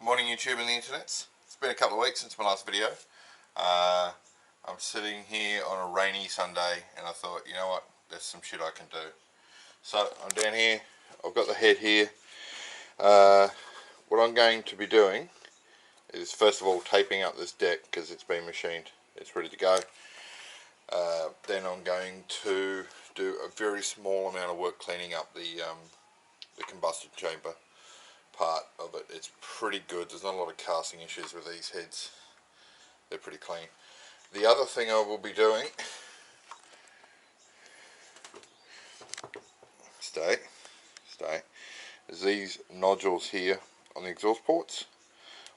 Morning YouTube and the internet. It's been a couple of weeks since my last video. I'm sitting here on a rainy Sunday and I thought, you know what, there's some shit I can do. So I'm down here, I've got the head here. What I'm going to be doing is first of all taping up this deck because it's been machined, it's ready to go. Then I'm going to do a very small amount of work cleaning up the combustion chamber part of it. It's pretty good. There's not a lot of casting issues with these heads. They're pretty clean. The other thing I will be doing, is these nodules here on the exhaust ports.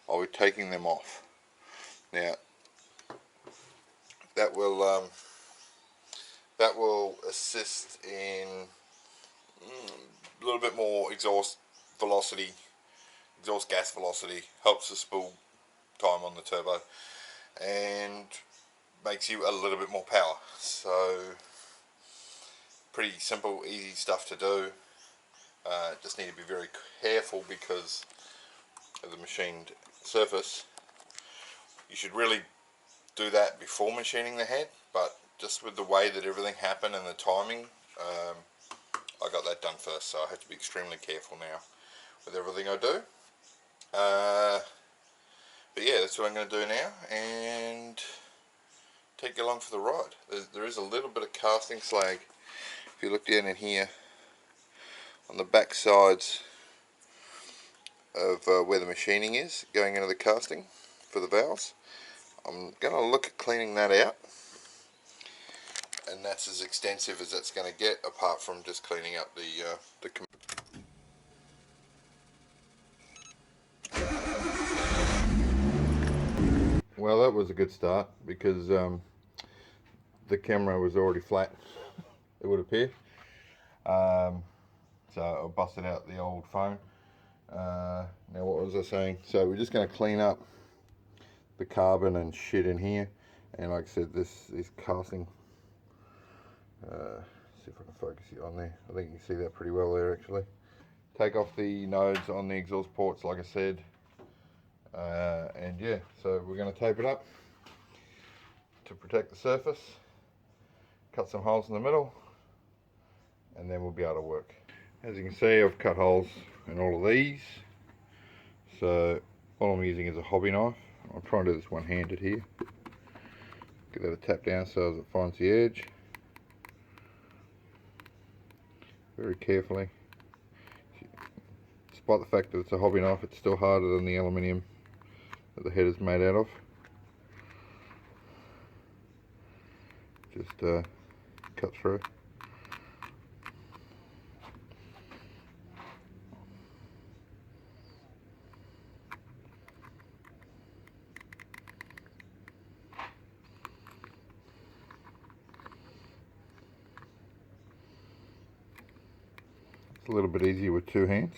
I'll be taking them off. Now that will assist in a little bit more exhaust velocity, exhaust gas velocity, helps the spool time on the turbo and makes you a little bit more power. So pretty simple, easy stuff to do. Just need to be very careful because of the machined surface. You should really do that before machining the head, but just with the way that everything happened and the timing, I got that done first, so I have to be extremely careful now with everything I do. But yeah, that's what I'm going to do now and take you along for the ride. There is a little bit of casting slag. If you look down in here on the back sides of where the machining is going into the casting for the valves, I'm going to look at cleaning that out, and that's as extensive as that's going to get, apart from just cleaning up the Well, that was a good start because the camera was already flat, it would appear. So I busted out the old phone. Now what was I saying? So we're just going to clean up the carbon and shit in here, and like I said, this is casting. See if I can focus it on there. I think you can see that pretty well there actually. Take off the nodes on the exhaust ports like I said, and yeah, so we're going to tape it up to protect the surface, cut some holes in the middle, and then we'll be able to work. As you can see, I've cut holes in all of these, so all I'm using is a hobby knife. I'll try and do this one-handed here. Get that a tap down so as it finds the edge. Very carefully. Despite the fact that it's a hobby knife, it's still harder than the aluminium that the head is made out of. Just cut through. It's a little bit easier with two hands.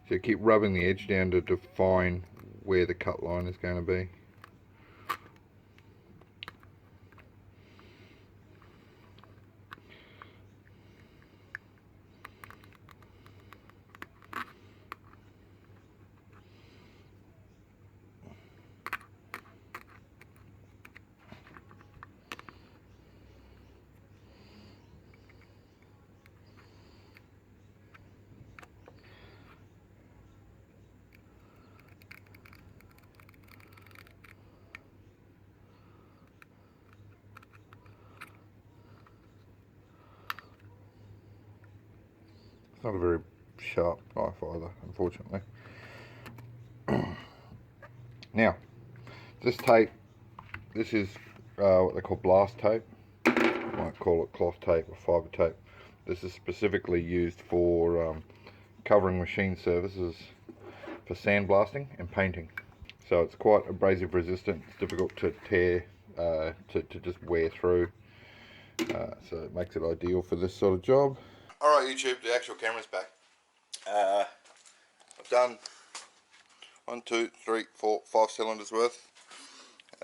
So keep rubbing the edge down to define where the cut line is going to be. Not a very sharp knife either, unfortunately. Now, this tape, this is what they call blast tape. You might call it cloth tape or fibre tape. This is specifically used for covering machine surfaces for sandblasting and painting. So it's quite abrasive resistant. It's difficult to tear, to just wear through. So it makes it ideal for this sort of job. Alright YouTube, the actual camera's back. I've done 1, 2, 3, 4, 5 cylinders worth.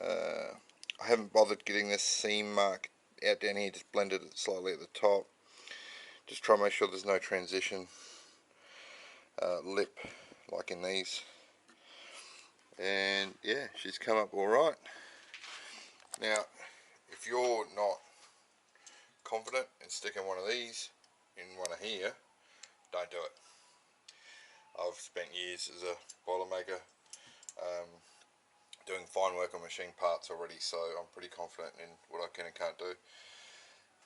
I haven't bothered getting this seam mark out down here, just blended it slightly at the top. Just try and make sure there's no transition lip like in these. And yeah, she's come up alright. Now, if you're not confident in sticking one of these in one of here, don't do it. I've spent years as a boilermaker doing fine work on machine parts already, so I'm pretty confident in what I can and can't do.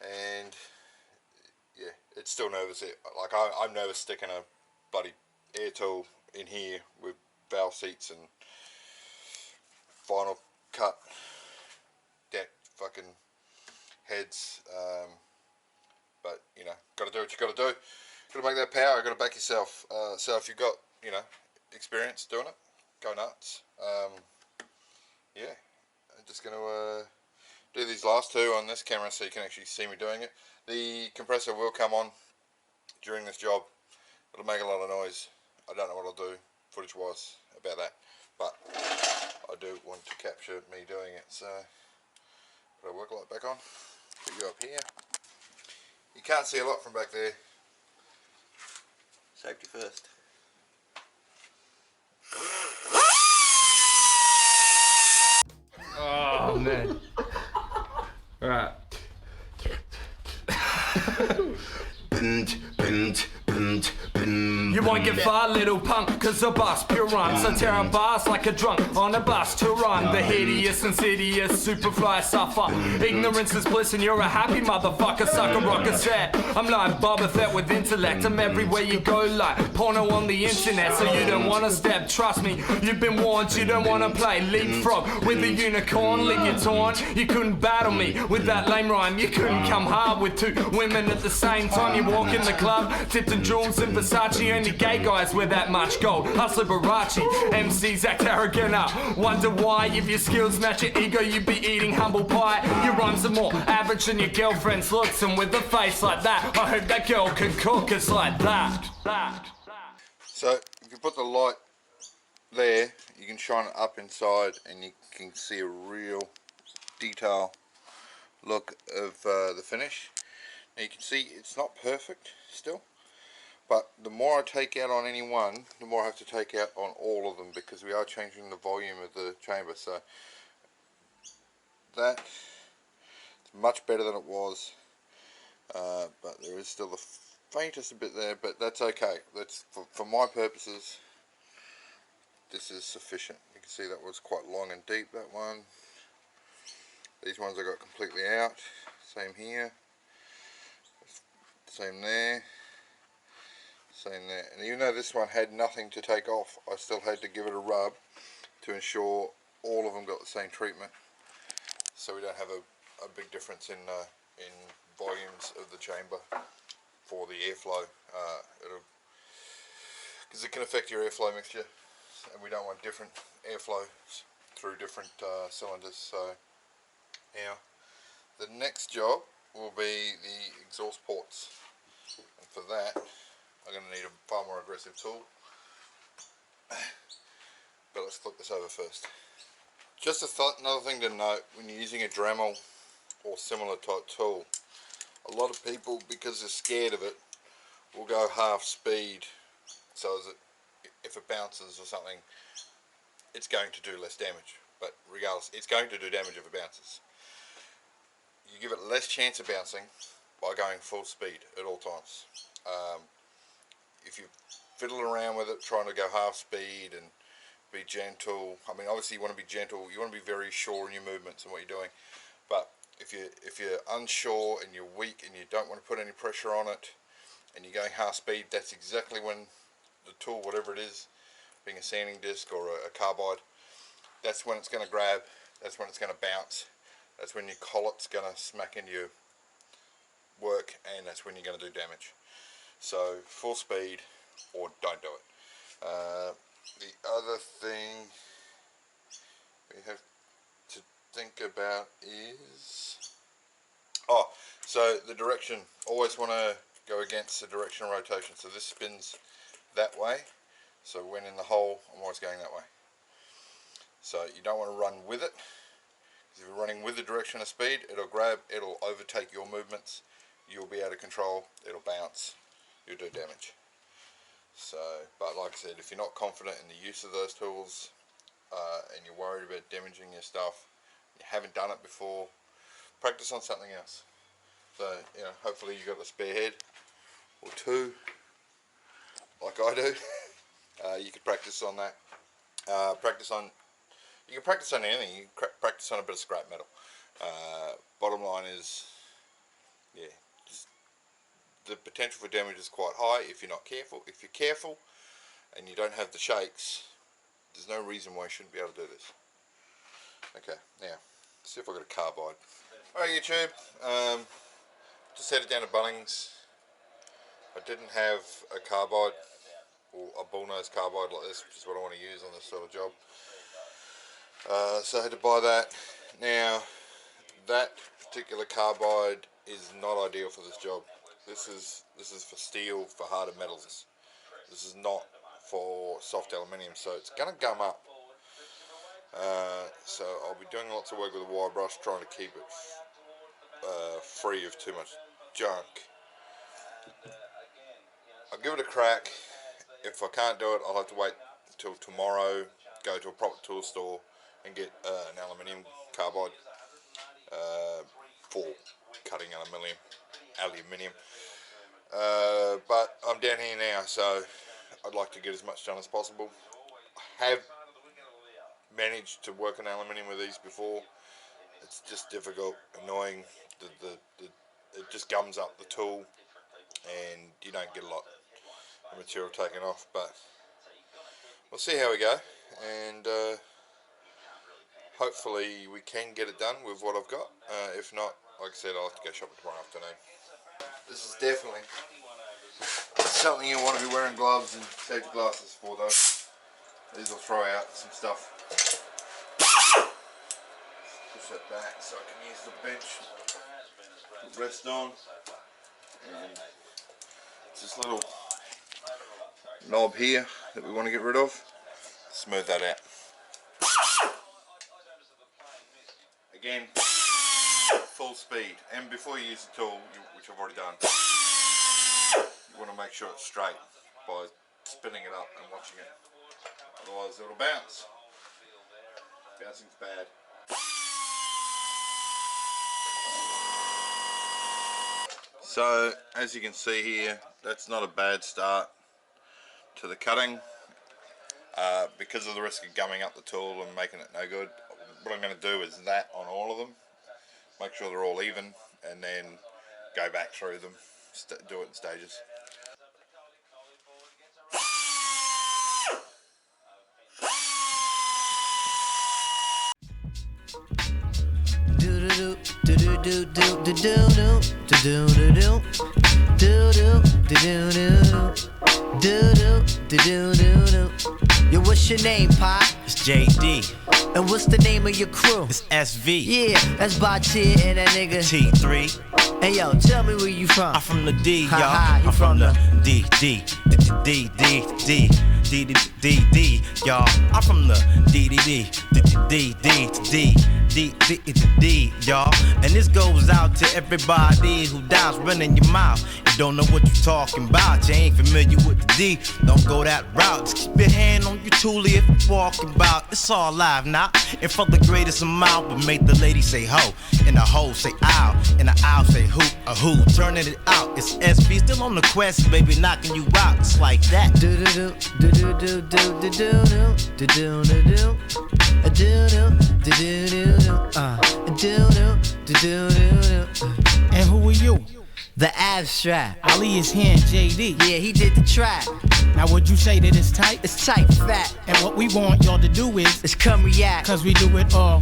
And yeah, it's still nervous. Like I'm nervous sticking a bloody air tool in here with valve seats and final cut dent fucking heads. But you know, got to do what you got to do. Got to make that power. Got to back yourself. So if you've got, you know, experience doing it, go nuts. Yeah, I'm just going to do these last two on this camera so you can actually see me doing it. The compressor will come on during this job. It'll make a lot of noise. I don't know what I'll do footage wise about that, but I do want to capture me doing it. So put our work light back on, put you up here. You can't see a lot from back there. Safety first. Oh man. Alright. You won't get far, little punk, cause the bus pure rhymes. I tear a bars like a drunk on a bus to run. The hideous, insidious, superfly suffer. Ignorance is bliss and you're a happy motherfucker. Sucker rocker set. I'm like Boba Fett with intellect. I'm everywhere you go like porno on the internet. So you don't wanna step, trust me, you've been warned. You don't wanna play leapfrog with a unicorn. Leave you torn. You couldn't battle me with that lame rhyme. You couldn't come hard with two women at the same time. You walk in the club, tipped in jewels and Versace. Only gay guys wear that much gold. Hustler Barachi, MCs act arrogant up. Wonder why, if your skills match your ego, you'd be eating humble pie. Your rhymes are more average than your girlfriend's looks, and with a face like that, I hope that girl can cook us like that. So if you put the light there, you can shine it up inside and you can see a real detail look of the finish. Now you can see it's not perfect still, but the more I take out on any one, the more I have to take out on all of them, because we are changing the volume of the chamber. So that's much better than it was, but there is still the faintest bit there, but that's okay. That's for my purposes, this is sufficient. You can see that was quite long and deep, that one. These ones I got completely out. Same here, same there, same there. And even though this one had nothing to take off, I still had to give it a rub to ensure all of them got the same treatment, so we don't have a big difference in volumes of the chamber for the airflow. Because it can affect your airflow mixture, and we don't want different airflows through different cylinders. So now the next job will be the exhaust ports, and for that I'm going to need a far more aggressive tool. But let's flip this over first. Just another thing to note, when you're using a Dremel or similar type tool, a lot of people, because they're scared of it, will go half speed, so that if it bounces or something, it's going to do less damage. But regardless, it's going to do damage if it bounces. You give it less chance of bouncing by going full speed at all times. If you fiddle around with it, trying to go half speed and be gentle, I mean obviously you want to be gentle, you want to be very sure in your movements and what you're doing, but if you're unsure and you're weak and you don't want to put any pressure on it and you're going half speed, that's exactly when the tool, whatever it is, being a sanding disc or a carbide, that's when it's going to grab, that's when it's going to bounce, that's when your collet's going to smack into your work, and that's when you're going to do damage. So full speed or don't do it. The other thing we have to think about is, so the direction, always want to go against the direction of rotation. So this spins that way, so when in the hole I'm always going that way. So you don't want to run with it, because if you're running with the direction of speed, it'll grab, it'll overtake your movements you'll be out of control, it'll bounce, you'll do damage. So, but like I said, if you're not confident in the use of those tools, and you're worried about damaging your stuff, you haven't done it before, practice on something else. So, you know, hopefully you've got a spare head or two, like I do. You could practice on that. You can practice on anything. You can practice on a bit of scrap metal. Bottom line is, yeah, just the potential for damage is quite high if you're not careful. If you're careful and you don't have the shakes, there's no reason why you shouldn't be able to do this. Okay, now, let's see if I've got a carbide. Alright YouTube, just headed down to Bunnings. I didn't have a carbide, or a bullnose carbide like this, which is what I want to use on this sort of job. So I had to buy that. Now, that particular carbide is not ideal for this job. This is for steel, for harder metals. This is not for soft aluminium, so it's going to gum up. So I'll be doing lots of work with a wire brush, trying to keep it free of too much junk. I'll give it a crack. If I can't do it, I'll have to wait until tomorrow, go to a proper tool store and get an aluminium carbide for cutting aluminium. But I'm down here now, so I'd like to get as much done as possible. I have managed to work on aluminium with these before. It's just difficult, annoying. It just gums up the tool, and you don't get a lot of material taken off. But we'll see how we go, and hopefully we can get it done with what I've got. If not, like I said, I'll have to go shopping tomorrow afternoon. This is definitely something you want to be wearing gloves and safety glasses for, though. These will throw out some stuff. Push that back so I can use the bench to rest on. And it's this little knob here that we want to get rid of. Smooth that out. Again, full speed, and before you use the tool, which I've already done, you want to make sure it's straight by spinning it up and watching it. Otherwise it'll bounce. Bouncing's bad. So as you can see here, that's not a bad start to the cutting. Because of the risk of gumming up the tool and making it no good, what I'm going to do is that on all of them, make sure they're all even, and then go back through them, do it in stages. Yo, what's your name, Pop? It's JD. And what's the name of your crew? It's SV. Yeah, that's Batia and that nigga T3. Hey yo, tell me where you from. I'm from the D, y'all. You I'm from the D, y'all. I'm from the D, y'all. And this goes out to everybody who dies running your mouth. You don't know what you're talking about. You ain't familiar with the D. Don't go that route. Just keep your hand on your toolie if you're walking about. It's all live now. And for the greatest amount, but make the lady say ho, and the ho say ow, and the ow say who. Turning it out. It's SV still on the quest, baby, knocking you out. It's like that. And who are you? The abstract. Ali is here in JD. Yeah, he did the track. Now would you say that it's tight? It's tight, fat. And what we want y'all to do is come react. Cause we do it all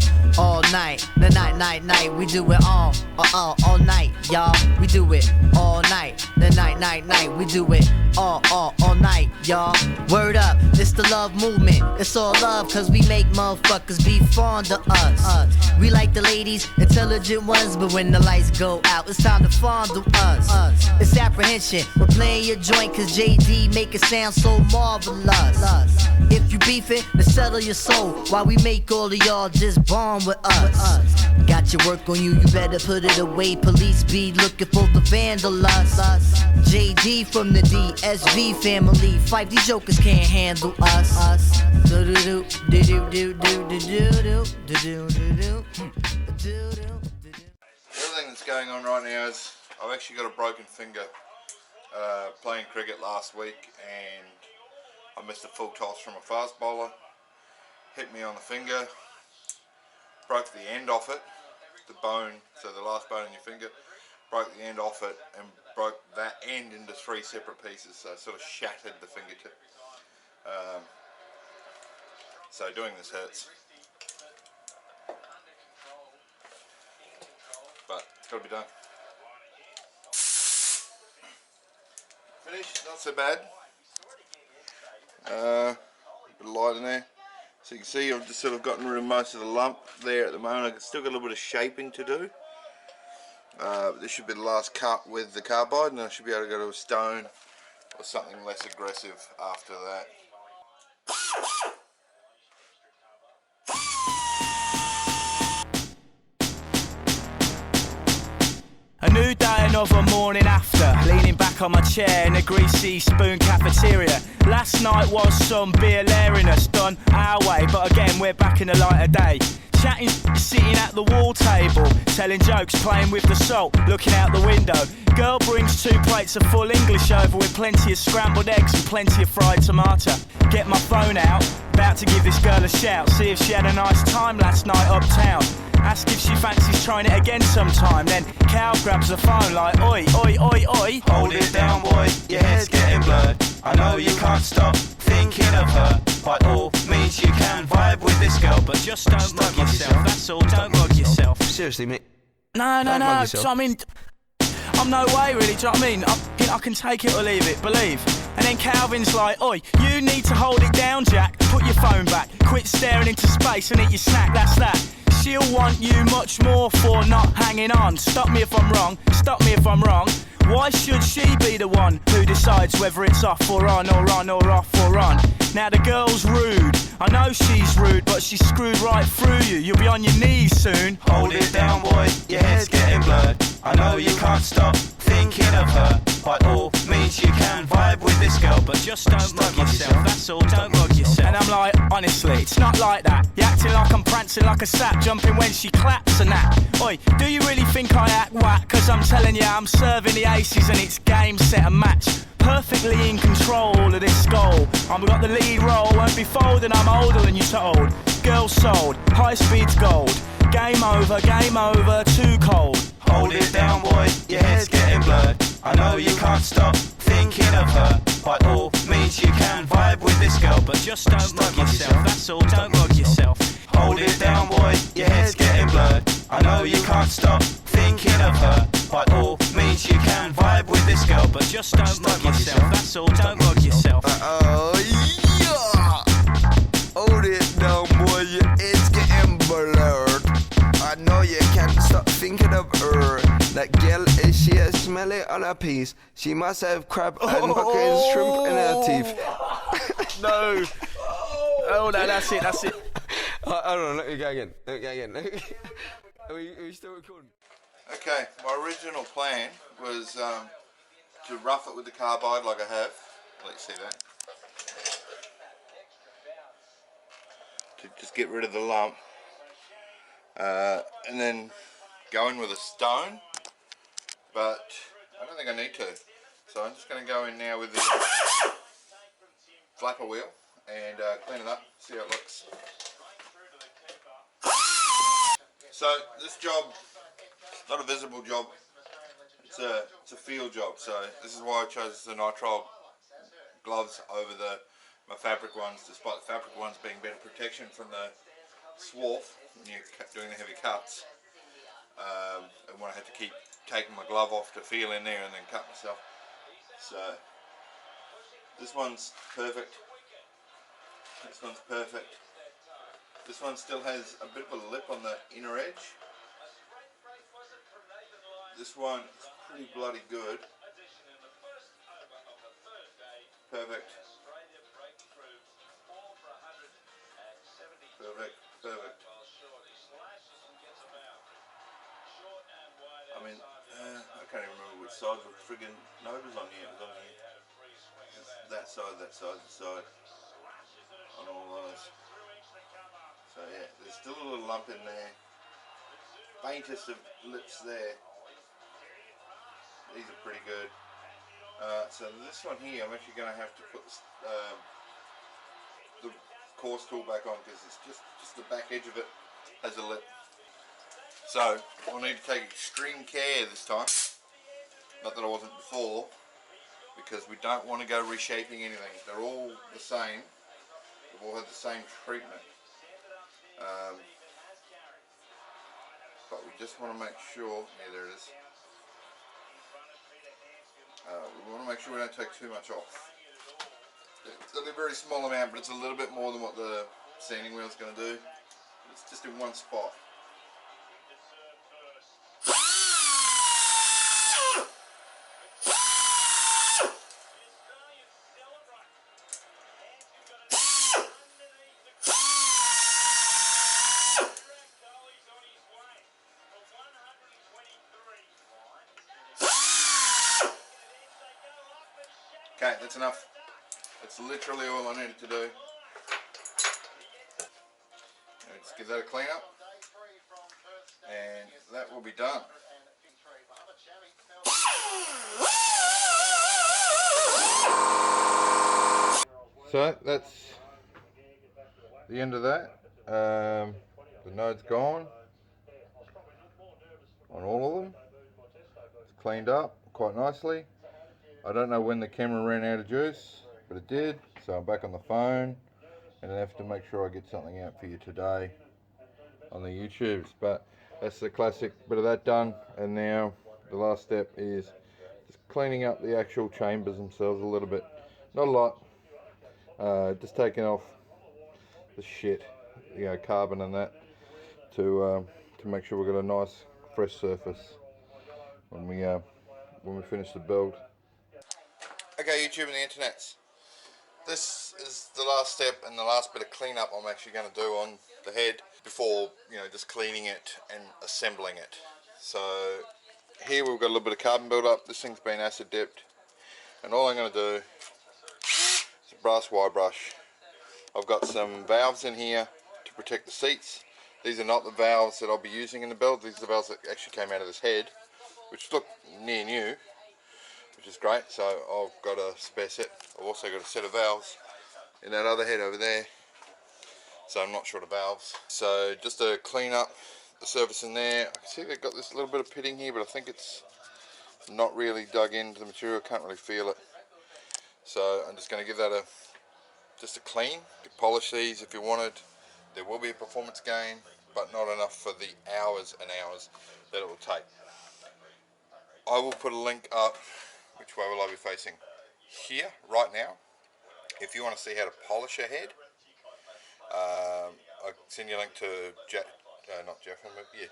night. The night. We do it all night, y'all. We do it all night. The night. We do it all night, y'all. Word up, it's the love movement. It's all love cause we make motherfuckers be fond of us. We like the ladies, intelligent ones, but when the lights go out, it's time to fondle us. It's apprehension. We're playing your joint cause JD make it sound so marvelous. If you beefing, then settle your soul while we make all of y'all just bond with us. got your work on you, you better put it away. Police be looking for the vandalous. JD from the DSV family. Fight, these jokers can't handle us. Do-do-do, do-do-do, do-do-do, do-do-do, do-do-do. The other thing that's going on right now is I've actually got a broken finger playing cricket last week, and I missed a full toss from a fast bowler, hit me on the finger, broke the end off it, the bone, so the last bone in your finger, broke the end off it and broke that end into 3 separate pieces, so it sort of shattered the fingertip. So doing this hurts. But it's got to be done. Finished, not so bad. A bit of light in there. So you can see I've just sort of gotten rid of most of the lump there at the moment. I've still got a little bit of shaping to do. This should be the last cut with the carbide, and I should be able to go to a stone or something less aggressive after that. A new day, another morning after, leaning back on my chair in a greasy spoon cafeteria. Last night was some beer lariness done our way, but again we're back in the light of day. Chatting, sitting at the wall table, telling jokes, playing with the salt, looking out the window. Girl brings 2 plates of full English over with plenty of scrambled eggs and plenty of fried tomato. Get my phone out, about to give this girl a shout, see if she had a nice time last night uptown. Ask if she fancies trying it again sometime. Then Cal grabs the phone like, oi, oi, oi, oi. Hold it down, boy, your head's getting blurred. I know you can't stop thinking of her. By all means you can vibe with this girl, but Just don't mug yourself, that's all, don't mug yourself. seriously, mate. No, yourself. I mean, I'm no way really, do you know what I mean? I can take it or leave it, believe. And then Calvin's like, oi, you need to hold it down, Jack. Put your phone back, quit staring into space and eat your snack, that's that. She'll want you much more for not hanging on. Stop me if I'm wrong, stop me if I'm wrong. Why should she be the one who decides whether it's off or on or on or off or on? Now the girl's rude, I know she's rude, but she's screwed right through you. You'll be on your knees soon. Hold it down, boy, your head's getting blurred. I know you can't stop thinking of her. By all means you can vibe with this girl, but Just don't mug yourself, that's all, don't mug yourself. And I'm like, honestly, it's not like that. You're acting like I'm prancing like a sap, jumping when she claps and that. Oi, do you really think I act whack? Cause I'm telling you, I'm serving the aces and it's game, set and match. Perfectly in control of this goal. I've got the lead role, won't be folding, I'm older than you told. Girl sold, high speed's gold. Game over, too cold. hold it down, boy, your head's getting blurred. I know you can't stop thinking of her. By all means you can vibe with this girl, but Just don't mug yourself, that's all, don't mug yourself. hold it down, boy, your head's getting blurred. I know you can't stop thinking of her. By all means you can vibe with this girl, but Just don't mug yourself, that's all, don't mug yourself. Oh yeah! Hold it down, boy, your head's getting blurred. I know you can't stop thinking of her. That girl, is she a smelly on her piece? She must have crab and bucket shrimp in her teeth. No. Oh no, that's it. Hold on, let me go again. Are we still recording? Okay, my original plan was to rough it with the carbide like I have. Let's see that. To just get rid of the lump. And then go in with a stone. But I don't think I need to. So I'm just going to go in now with the flapper wheel and clean it up, see how it looks. So this job, not a visible job, it's a field job, so this is why I chose the nitrile gloves over my fabric ones, despite the fabric ones being better protection from the swarf when you're doing the heavy cuts. And when I had to keep taking my glove off to feel in there and then cut myself. So this one's perfect. This one's perfect. This one still has a bit of a lip on the inner edge. This one is pretty bloody good. Perfect. Perfect. Perfect. can't even remember which side of the friggin' Nova's on here. It's on here. It's that side, this side. On all those. So yeah, there's still a little lump in there. Faintest of lips there. These are pretty good. So this one here, I'm actually going to have to put the course tool back on because it's just the back edge of it has a lip. So I'll need to take extreme care this time. Not that I wasn't before, because we don't want to go reshaping anything. They're all the same. They've all had the same treatment. But we just want to make sure, yeah, there it is. We want to make sure we don't take too much off. It's only a very small amount, but it's a little bit more than what the sanding wheel is going to do. It's just in one spot. Okay, that's enough. That's literally all I needed to do. Let's give that a clean up, and that will be done. So that's the end of that. The node's gone on all of them. It's cleaned up quite nicely. I don't know when the camera ran out of juice, but it did, so I'm back on the phone and I have to make sure I get something out for you today on the YouTubes. But that's the classic bit of that done, and now the last step is just cleaning up the actual chambers themselves a little bit. Not a lot, just taking off the shit, you know, carbon and that, to make sure we've got a nice fresh surface when we finish the build. Okay, YouTube and the internets, this is the last step and the last bit of cleanup I'm actually going to do on the head before, you know, just cleaning it and assembling it. So here we've got a little bit of carbon build up. This thing's been acid dipped, and all I'm going to do is a brass wire brush. I've got some valves in here to protect the seats. These are not the valves that I'll be using in the build. These are the valves that actually came out of this head, which look near new, which is great. So I've got a spare set. I've also got a set of valves in that other head over there, so I'm not short of valves. So just to clean up the surface in there, I can see they've got this little bit of pitting here, but I think it's not really dug into the material. Can't really feel it, so I'm just going to give that just a clean. You can polish these if you wanted. There will be a performance gain, but not enough for the hours and hours that it will take. I will put a link up. Which way will I be facing? Here, right now. If you want to see how to polish a head, I'll send you a link to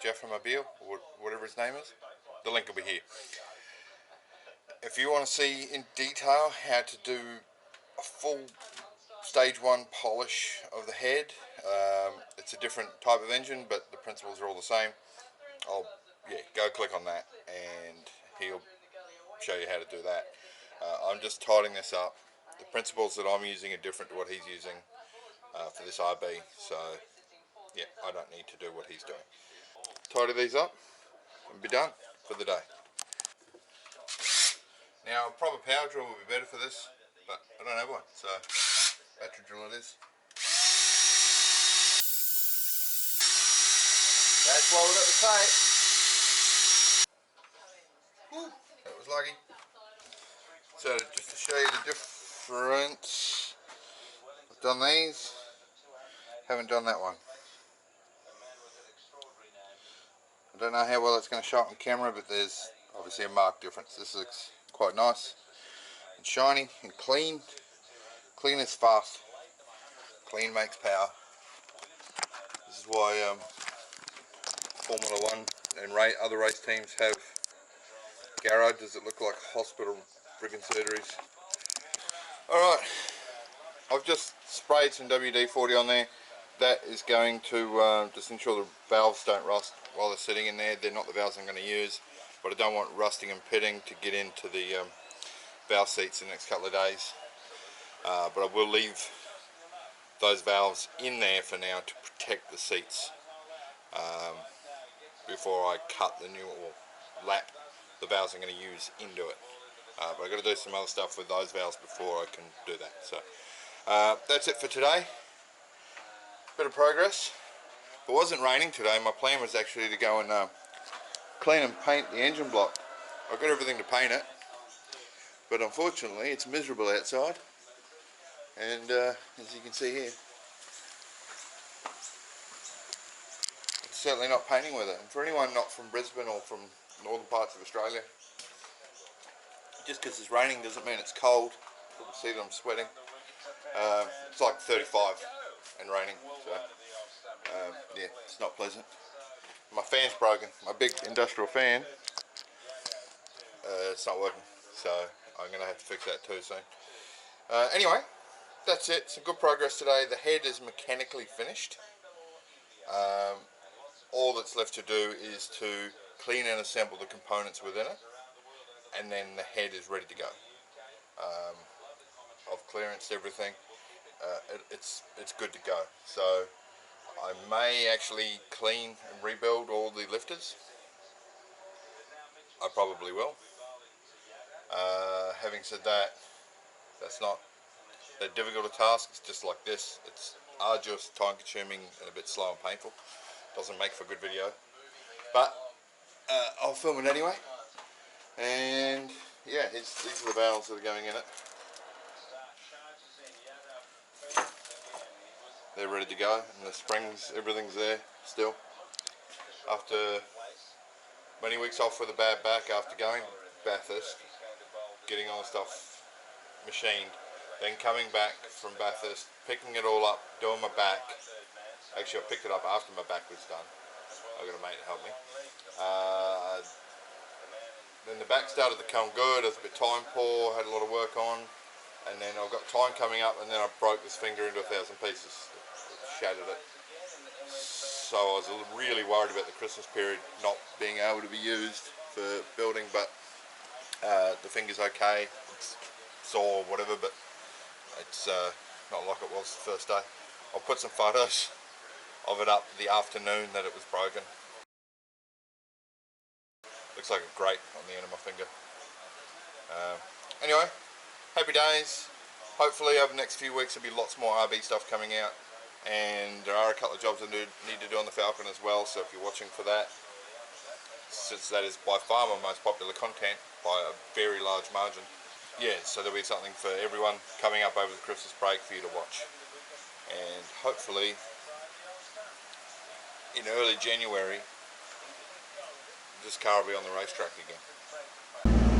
Jeffremobile, or whatever his name is. The link will be here. If you want to see in detail how to do a full stage 1 polish of the head, it's a different type of engine, but the principles are all the same. Go click on that and he'll show you how to do that. I'm just tidying this up. The principles that I'm using are different to what he's using for this RB, so yeah, I don't need to do what he's doing. Tidy these up and be done for the day. Now a proper power drill would be better for this, but I don't have one, so battery drill it is. That's why we got the tape. Whew, that was lucky. So just to show you the difference, I've done these, haven't done that one. I don't know how well it's going to show up on camera, but there's obviously a marked difference. This looks quite nice and shiny and clean. Clean is fast. Clean makes power. This is why Formula 1 and other race teams have garages that look like hospital friggin' surgeries. Alright, I've just sprayed some WD-40 on there. That is going to just ensure the valves don't rust while they're sitting in there. They're not the valves I'm going to use. but I don't want rusting and pitting to get into the valve seats in the next couple of days. But I will leave those valves in there for now to protect the seats before I cut the new, or lap the valves I'm going to use into it. But I've got to do some other stuff with those valves before I can do that. So that's it for today. Bit of progress. If it wasn't raining today, my plan was actually to go and clean and paint the engine block. I've got everything to paint it, but unfortunately it's miserable outside, and as you can see here, it's certainly not painting with it. And for anyone not from Brisbane or from northern parts of Australia, just because it's raining doesn't mean it's cold. You can see that I'm sweating. It's like 35 and raining, so yeah, it's not pleasant. My fan's broken, my big industrial fan. It's not working, so I'm going to have to fix that too soon. Anyway, that's it. Some good progress today. The head is mechanically finished. All that's left to do is to clean and assemble the components within it, and then the head is ready to go. I've clearanced everything. It's good to go. So I may actually clean and rebuild all the lifters. I probably will. Having said that, that's not that difficult a task. It's just like this. It's arduous, time consuming, and a bit slow and painful. Doesn't make for a good video, but I'll film it anyway. And yeah, these are the valves that are going in it. They're ready to go, and the springs, everything's there still. After many weeks off with a bad back, after going Bathurst, getting all the stuff machined, then coming back from Bathurst, picking it all up, doing my back. Actually, I picked it up after my back was done. I got a mate to help me. Then the back started to come good. It was a bit time poor, had a lot of work on, and then I've got time coming up, and then I broke this finger into 1,000 pieces. Shattered it. So I was really worried about the Christmas period not being able to be used for building, but the finger's okay. It's sore or whatever, but it's not like it was the first day. I'll put some photos of it up the afternoon that it was broken. Looks like a grate on the end of my finger. Anyway, happy days. Hopefully over the next few weeks there'll be lots more RB stuff coming out. And there are a couple of jobs I need to do on the Falcon as well, so if you're watching for that, since that is by far my most popular content by a very large margin, yeah, so there'll be something for everyone coming up over the Christmas break for you to watch. And hopefully in early January this car will be on the racetrack again.